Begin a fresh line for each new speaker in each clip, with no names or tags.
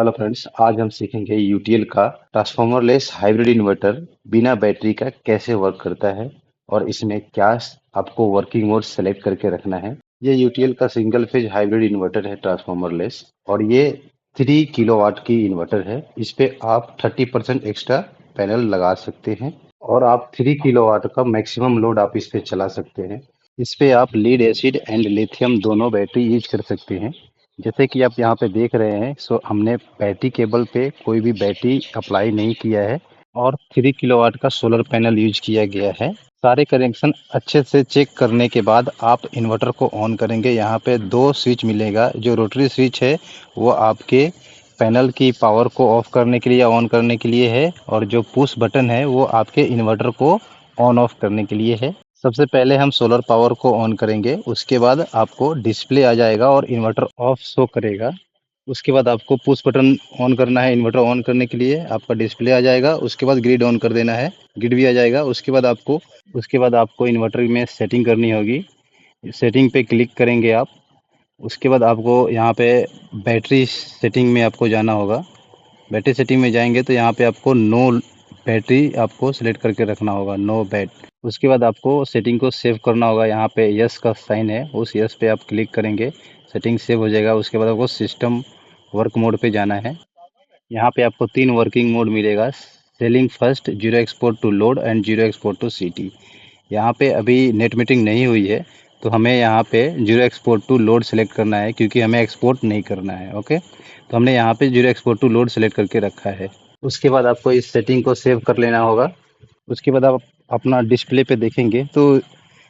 Hello friends, आज हम सीखेंगे यूटीएल का ट्रांसफॉर्मरलेस हाइब्रिड इन्वर्टर बिना बैटरी का कैसे वर्क करता है और इसमें क्या आपको वर्किंग मोड सेलेक्ट करके रखना है। ये यूटीएल का सिंगल फेज हाइब्रिड इन्वर्टर है ट्रांसफॉर्मरलेस और ये 3 किलोवाट की इन्वर्टर है। इस पे आप 30% एक्स्ट्रा पैनल लगा सकते हैं और आप 3 किलोवाट का मैक्सिमम लोड आप इस पे चला सकते हैं। इस पे आप लीड एसिड एंड लिथियम दोनों बैटरी यूज कर सकते हैं। जैसे कि आप यहाँ पे देख रहे हैं, सो हमने बैटरी केबल पे कोई भी बैटरी अप्लाई नहीं किया है और 3 किलोवाट का सोलर पैनल यूज किया गया है। सारे कनेक्शन अच्छे से चेक करने के बाद आप इन्वर्टर को ऑन करेंगे। यहाँ पे दो स्विच मिलेगा। जो रोटरी स्विच है वो आपके पैनल की पावर को ऑफ करने के लिए या ऑन करने के लिए है और जो पुश बटन है वो आपके इन्वर्टर को ऑन ऑफ करने के लिए है। सबसे पहले हम सोलर पावर को ऑन करेंगे, उसके बाद आपको डिस्प्ले आ जाएगा और इन्वर्टर ऑफ शो करेगा। उसके बाद आपको पुश बटन ऑन करना है। इन्वर्टर ऑन करने के लिए आपका डिस्प्ले आ जाएगा। उसके बाद ग्रिड ऑन कर देना है, ग्रिड भी आ जाएगा। उसके बाद आपको इन्वर्टर में सेटिंग करनी होगी। सेटिंग पे क्लिक करेंगे आप। उसके बाद आपको यहाँ पे बैटरी सेटिंग में आपको जाना होगा। बैटरी सेटिंग में जाएंगे तो यहाँ पे आपको नो बैटरी आपको सेलेक्ट करके रखना होगा, नो बैट। उसके बाद आपको सेटिंग को सेव करना होगा। यहाँ पे यस का साइन है, उस यस पे आप क्लिक करेंगे, सेटिंग सेव हो जाएगा। उसके बाद आपको सिस्टम वर्क मोड पे जाना है। यहाँ पे आपको 3 वर्किंग मोड मिलेगा, selling first, zero export to load and zero export to city. यहाँ पे अभी नेट मीटिंग नहीं हुई है तो हमें यहाँ पे zero export to load select करना है क्योंकि हमें एक्सपोर्ट नहीं करना है। ओके, तो हमने यहाँ पे zero export to load select करके रखा है। उसके बाद आपको इस सेटिंग को सेव कर लेना होगा। उसके बाद आप अपना डिस्प्ले पे देखेंगे तो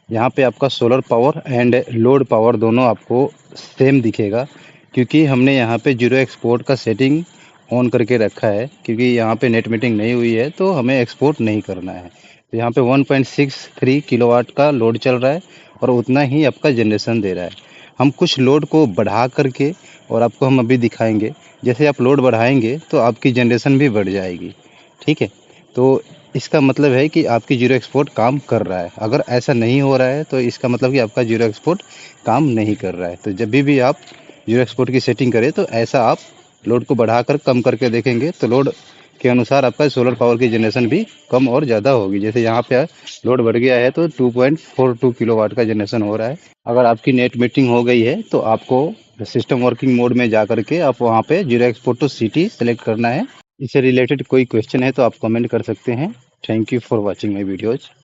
यहाँ पे आपका solar power and load power दोनों आपको सेम दिखेगा क्योंकि हमने यहाँ पे जीरो एक्सपोर्ट का सेटिंग ऑन करके रखा है क्योंकि यहाँ पे नेट मीटिंग नहीं हुई है तो हमें एक्सपोर्ट नहीं करना है। तो यहाँ पे 1.63 किलोवाट का लोड चल रहा है और उतना ही आपका जनरेशन दे रहा है। हम कुछ लोड को बढ़ा करके और आपको हम अभी दिखाएंगे, जैसे आप लोड बढ़ाएंगे तो आपकी जनरेशन भी बढ़ जाएगी। ठीक है, तो इसका मतलब है कि आपकी जीरो एक्सपोर्ट काम कर रहा है। अगर ऐसा नहीं हो रहा है तो इसका मतलब कि आपका जीरो एक्सपोर्ट काम नहीं कर रहा है। तो जब भी आप जीरो एक्सपोर्ट की सेटिंग करें तो ऐसा आप लोड को बढ़ाकर कम करके देखेंगे तो लोड के अनुसार आपका सोलर पावर की जनरेशन भी कम और ज़्यादा होगी। जैसे यहाँ पे लोड बढ़ गया है तो 2.42 किलोवाट का जनरेशन हो रहा है। अगर आपकी नेट मीटिंग हो गई है तो आपको सिस्टम वर्किंग मोड में जा करके आप वहाँ पे zero export to city select करना है। इससे रिलेटेड कोई क्वेश्चन है तो आप कमेंट कर सकते हैं। Thank you for watching my videos.